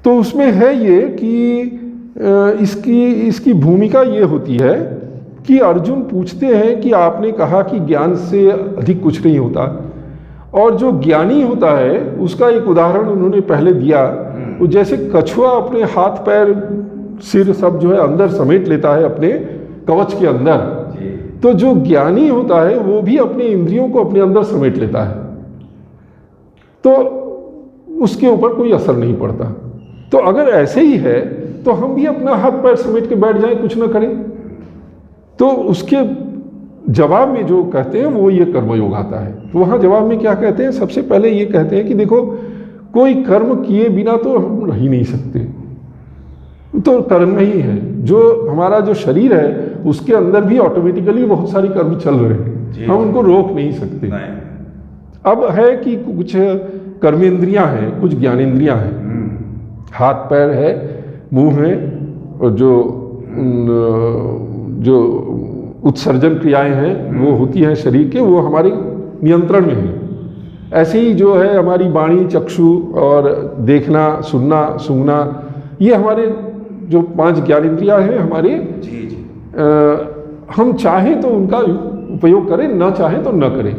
तो उसमें है ये कि इसकी भूमिका ये होती है कि अर्जुन पूछते हैं कि आपने कहा कि ज्ञान से अधिक कुछ नहीं होता, और जो ज्ञानी होता है उसका एक उदाहरण उन्होंने पहले दिया, वो जैसे कछुआ अपने हाथ पैर सिर सब जो है अंदर समेट लेता है अपने कवच के अंदर, तो जो ज्ञानी होता है वो भी अपने इंद्रियों को अपने अंदर समेट लेता है, तो उसके ऊपर कोई असर नहीं पड़ता। तो अगर ऐसे ही है तो हम भी अपना हाथ पैर समेट के बैठ जाएं, कुछ ना करें, तो उसके जवाब में जो कहते हैं वो ये कर्मयोग आता है। तो वहाँ जवाब में क्या कहते हैं, सबसे पहले ये कहते हैं कि देखो कोई कर्म किए बिना तो हम रह ही नहीं सकते, तो कर्म ही है। जो हमारा जो शरीर है उसके अंदर भी ऑटोमेटिकली बहुत सारी कर्म चल रहे हैं, हम उनको रोक नहीं सकते। अब है कि कुछ कर्मेंद्रियां हैं, कुछ ज्ञानेंद्रियां हैं, हाथ पैर है, मुंह है, और जो उत्सर्जन क्रियाएं हैं वो होती हैं शरीर के, वो हमारे नियंत्रण में है। ऐसे ही जो है हमारी वाणी, चक्षु और देखना, सुनना, सूंघना, ये हमारे जो 5 ज्ञानेंद्रियां हैं हमारे, हम चाहें तो उनका उपयोग करें, ना चाहें तो न करें।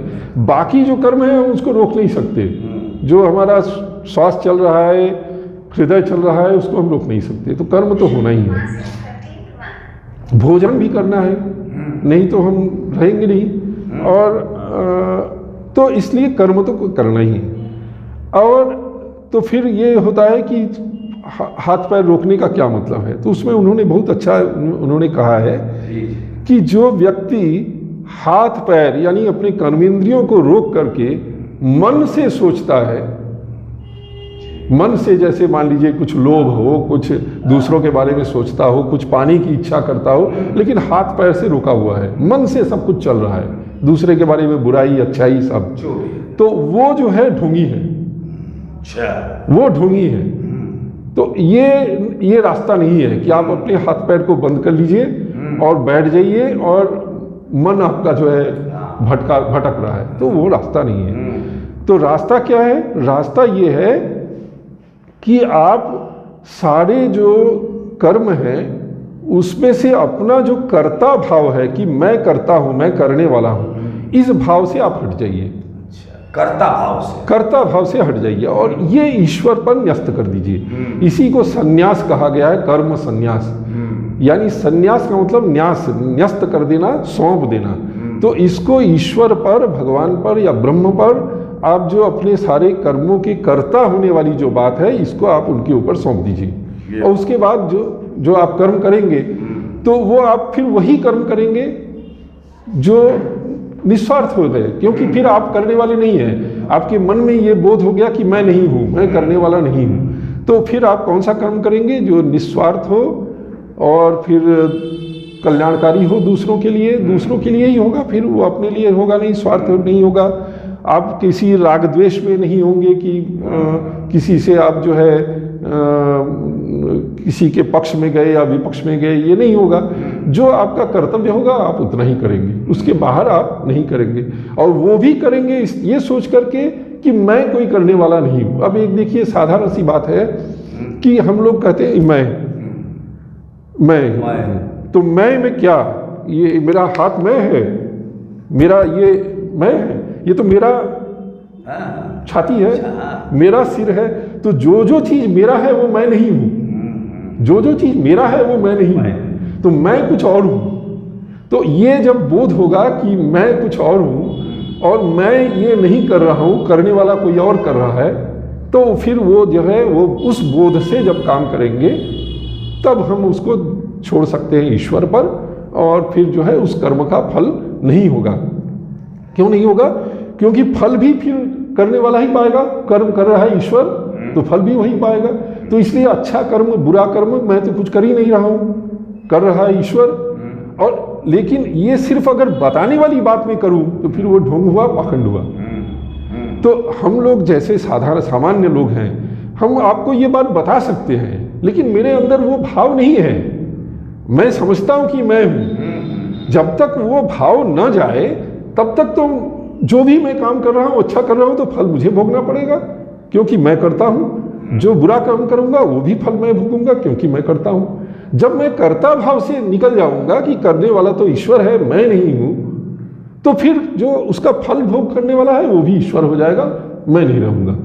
बाकी जो कर्म है हम उसको रोक नहीं सकते। जो हमारा श्वास चल रहा है, हृदय चल रहा है, उसको हम रोक नहीं सकते, तो कर्म तो होना ही है। भोजन भी करना है, नहीं तो हम रहेंगे नहीं, और तो इसलिए कर्म तो करना ही है। और तो फिर ये होता है कि हाथ पैर रोकने का क्या मतलब है, तो उसमें उन्होंने बहुत अच्छा उन्होंने कहा है कि जो व्यक्ति हाथ पैर यानी अपने कर्मेंद्रियों को रोक करके मन से सोचता है, मन से जैसे मान लीजिए कुछ लोभ हो, कुछ दूसरों के बारे में सोचता हो, कुछ पाने की इच्छा करता हो, लेकिन हाथ पैर से रुका हुआ है, मन से सब कुछ चल रहा है, दूसरे के बारे में बुराई अच्छाई सब, तो वो जो है ढोंगी है, वो ढोंगी है। तो ये रास्ता नहीं है कि आप अपने हाथ पैर को बंद कर लीजिए और बैठ जाइए और मन आपका जो है भटक रहा है, तो वो रास्ता नहीं है। तो रास्ता क्या है, रास्ता ये है कि आप सारे जो कर्म हैं उसमें से अपना जो कर्ता भाव है कि मैं करता हूं, मैं करने वाला हूं, इस भाव से आप हट जाइए, कर्ता भाव से हट जाइए और ये ईश्वर पर न्यस्त कर दीजिए। इसी को संन्यास कहा गया है, कर्म संन्यास, यानी संन्यास का मतलब न्यास, न्यस्त कर देना, सौंप देना। तो इसको ईश्वर पर, भगवान पर या ब्रह्म पर आप जो अपने सारे कर्मों के कर्ता होने वाली जो बात है, इसको आप उनके ऊपर सौंप दीजिए, और उसके बाद जो आप कर्म करेंगे तो वो आप फिर वही कर्म करेंगे जो निस्वार्थ हो गए, क्योंकि फिर आप करने वाले नहीं हैं। आपके मन में ये बोध हो गया कि मैं नहीं हूँ, मैं करने वाला नहीं हूँ, तो फिर आप कौन सा कर्म करेंगे जो निस्वार्थ हो और फिर कल्याणकारी हो दूसरों के लिए ही होगा, फिर वो अपने लिए होगा नहीं, स्वार्थ नहीं होगा। आप किसी राग द्वेष में नहीं होंगे कि किसी से आप जो है किसी के पक्ष में गए या विपक्ष में गए, ये नहीं होगा। जो आपका कर्तव्य होगा आप उतना ही करेंगे, उसके बाहर आप नहीं करेंगे, और वो भी करेंगे ये सोच करके कि मैं कोई करने वाला नहीं हूँ। अब एक देखिए साधारण सी बात है कि हम लोग कहते हैं मैं तो मैं में क्या, ये मेरा हाथ मैं है, मेरा ये मैं है, ये तो मेरा छाती है, मेरा सिर है, तो जो चीज मेरा है वो मैं नहीं हूं, जो चीज मेरा है वो मैं नहीं हूं, तो मैं कुछ और हूं। तो ये जब बोध होगा कि मैं कुछ और हूं और मैं ये नहीं कर रहा हूं, करने वाला कोई और कर रहा है, तो फिर वो जो है वो उस बोध से जब काम करेंगे तब हम उसको छोड़ सकते हैं ईश्वर पर, और फिर जो है उस कर्म का फल नहीं होगा। क्यों नहीं होगा? क्योंकि फल भी फिर करने वाला ही पाएगा, कर्म कर रहा है ईश्वर तो फल भी वही पाएगा। तो इसलिए अच्छा कर्म बुरा कर्म मैं तो कुछ कर ही नहीं रहा हूं, कर रहा है ईश्वर। और लेकिन ये सिर्फ अगर बताने वाली बात में करूं तो फिर वो ढोंग हुआ, पाखंड हुआ। तो हम लोग जैसे साधारण सामान्य लोग हैं, हम आपको ये बात बता सकते हैं, लेकिन मेरे अंदर वो भाव नहीं है। मैं समझता हूं कि मैं हूं, जब तक वो भाव न जाए तब तक तो जो भी मैं काम कर रहा हूं अच्छा कर रहा हूं तो फल मुझे भोगना पड़ेगा, क्योंकि मैं करता हूं। जो बुरा काम करूंगा वो भी फल मैं भोगूंगा, क्योंकि मैं करता हूं। जब मैं कर्ता भाव से निकल जाऊंगा कि करने वाला तो ईश्वर है, मैं नहीं हूं, तो फिर जो उसका फल भोग करने वाला है वो भी ईश्वर हो जाएगा, मैं नहीं रहूंगा।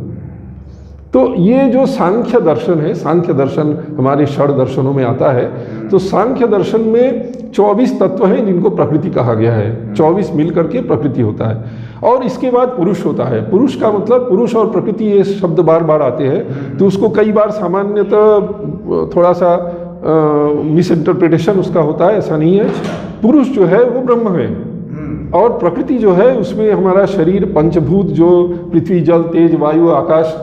तो ये जो सांख्य दर्शन है, सांख्य दर्शन हमारे षड दर्शनों में आता है। तो सांख्य दर्शन में 24 तत्व हैं जिनको प्रकृति कहा गया है। 24 मिल करके प्रकृति होता है। और इसके बाद पुरुष होता है। पुरुष का मतलब, पुरुष और प्रकृति ये शब्द बार बार आते हैं, तो उसको कई बार सामान्यतः थोड़ा सा मिस इंटरप्रिटेशन उसका होता है, ऐसा नहीं है। पुरुष जो है वो ब्रह्म है, और प्रकृति जो है उसमें हमारा शरीर, पंचभूत जो पृथ्वी, जल, तेज, वायु, आकाश,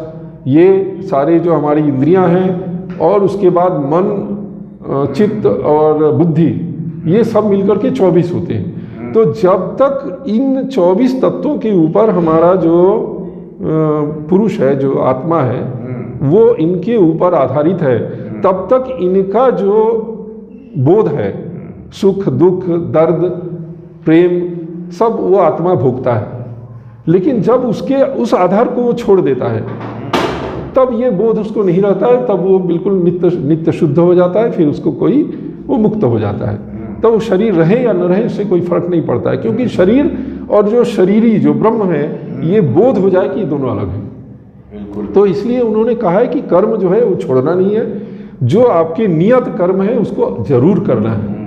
ये सारे जो हमारी इंद्रियां हैं, और उसके बाद मन, चित्त और बुद्धि, ये सब मिलकर के 24 होते हैं। तो जब तक इन 24 तत्वों के ऊपर हमारा जो पुरुष है, जो आत्मा है, वो इनके ऊपर आधारित है, तब तक इनका जो बोध है, सुख, दुख, दर्द, प्रेम, सब वो आत्मा भोगता है। लेकिन जब उसके उस आधार को वो छोड़ देता है, तब ये बोध उसको नहीं रहता है, तब वो बिल्कुल नित्य शुद्ध हो जाता है। फिर उसको वो मुक्त हो जाता है। तब वो शरीर रहे या न रहे उससे कोई फर्क नहीं पड़ता है, क्योंकि शरीर और जो शरीरी जो ब्रह्म है, ये बोध हो जाए कि ये दोनों अलग हैं। तो इसलिए उन्होंने कहा है कि कर्म जो है वो छोड़ना नहीं है, जो आपके नियत कर्म है उसको जरूर करना है।